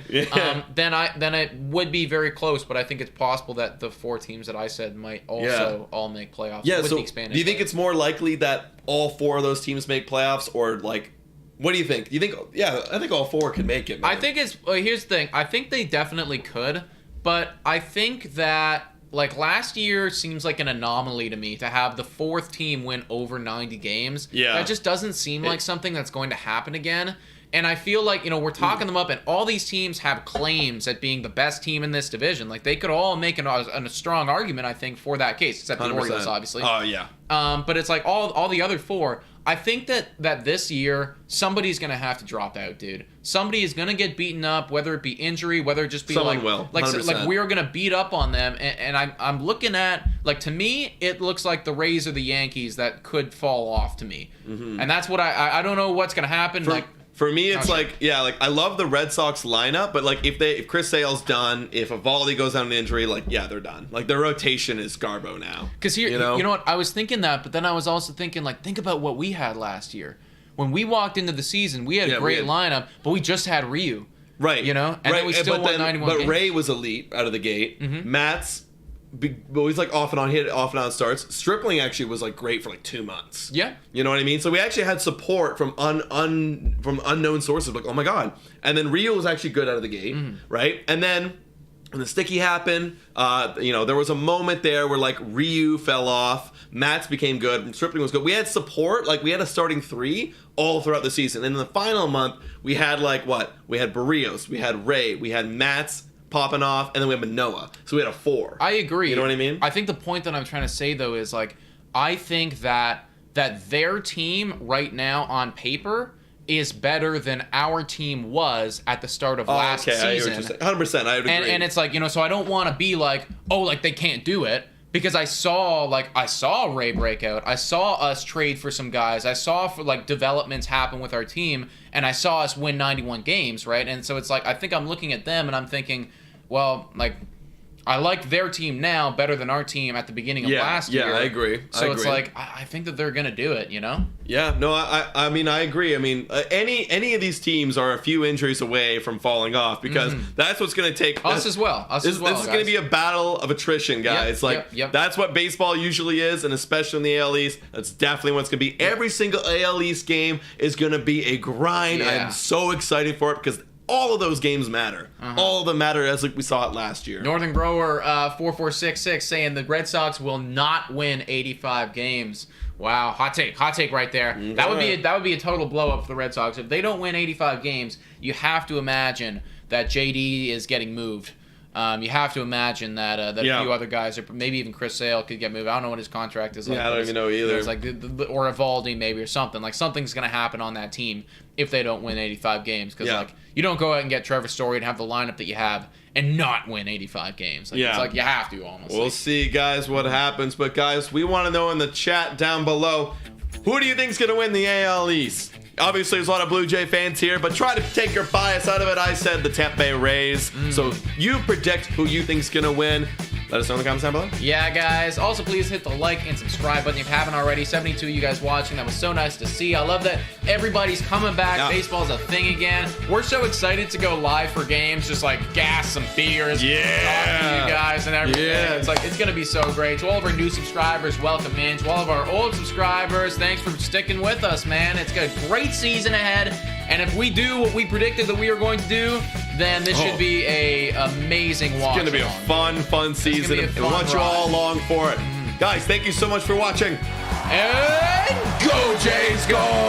Then it would be very close, but I think it's possible that the four teams that I said might also all make playoffs. Yeah. With So the expanded do you think playoffs. it's more likely that all four of those teams make playoffs, or like? What do you think? You think? Yeah, I think all four can make it. Man. I think it's. Here's the thing. I think they definitely could. But I think that, like, last year seems like an anomaly to me to have the fourth team win over 90 games. Yeah. That just doesn't seem like something that's going to happen again. And I feel like, we're talking them up, and all these teams have claims at being the best team in this division. Like, they could all make a strong argument, I think, for that case, except the 100%. Orioles, obviously. Oh, yeah. But it's like all the other four. I think that this year, somebody's going to have to drop out, dude. Somebody is going to get beaten up, whether it be injury, whether it just be Someone will. 100%. Like we are going to beat up on them. And I'm looking at, like, to me, it looks like the Rays or the Yankees that could fall off to me. And that's what I don't know what's going to happen. For me, it's I love the Red Sox lineup, but like if Chris Sale's done, if Evaldi goes down an injury, they're done. Like their rotation is Garbo now. Because here, you know what? I was thinking that, but then I was also thinking, think about what we had last year. When we walked into the season, we had a great lineup, but we just had Ryu. Right. And then we still won 91 games. But Ray was elite out of the gate. Matt's always off and on starts. Stripling actually was great for 2 months. Yeah. You know what I mean? So we actually had support from from unknown sources. Oh my God. And then Rio was actually good out of the gate, right? And then when the sticky happened, there was a moment there where Ryu fell off, Matt's became good, and Stripling was good. We had support, we had a starting three all throughout the season. And in the final month, we had we had Barrios, we had Ray, we had Matt's popping off, and then we have Manoah. So we had a four. I agree. You know what I mean? I think the point that I'm trying to say, though, is I think that their team right now on paper is better than our team was at the start of last season. 100%. I would agree. And it's so I don't want to be they can't do it. Because I saw Ray break out. I saw us trade for some guys. I saw developments happen with our team, and I saw us win 91 games, right? And so it's I think I'm looking at them and I'm thinking, well, I like their team now better than our team at the beginning of last year. Yeah, I agree. So it's I think that they're gonna do it, Yeah, no, I mean, I agree. I mean, any of these teams are a few injuries away from falling off because that's what's gonna take us as well. This is gonna be a battle of attrition, guys. That's what baseball usually is, and especially in the AL East, that's definitely what it's gonna be. Every single AL East game is gonna be a grind. Yeah. I'm so excited for it because all of those games matter. All of them matter, as we saw it last year. Northern Grower 4466 saying the Red Sox will not win 85 games. Wow, hot take right there. Okay. That would be a total blow up for the Red Sox. If they don't win 85 games, you have to imagine that JD is getting moved. You have to imagine that a few other guys, or maybe even Chris Sale, could get moved. I don't know what his contract is like. Yeah, I don't even know either. It's or Evaldi maybe or something. Something's going to happen on that team if they don't win 85 games. Because you don't go out and get Trevor Story and have the lineup that you have and not win 85 games. It's you have to almost. We'll see, guys, what happens. But, guys, we want to know in the chat down below, who do you think's going to win the AL East? Obviously, there's a lot of Blue Jay fans here, but try to take your bias out of it. I said the Tampa Bay Rays. So you predict who you think's going to win. Let us know in the comments down below. Yeah, guys. Also, please hit the like and subscribe button if you haven't already. 72 of you guys watching. That was so nice to see. I love that everybody's coming back. Yeah. Baseball's a thing again. We're so excited to go live for games. Just gas some beers. Yeah. Talk to you guys and everything. Yeah. It's it's going to be so great. To all of our new subscribers, welcome in. To all of our old subscribers, thanks for sticking with us, man. It's got a great season ahead. And if we do what we predicted that we are going to do, then this should be a amazing watch. It's going to be a fun season. And we want you all along for it. Guys, thank you so much for watching. And go Jays, go!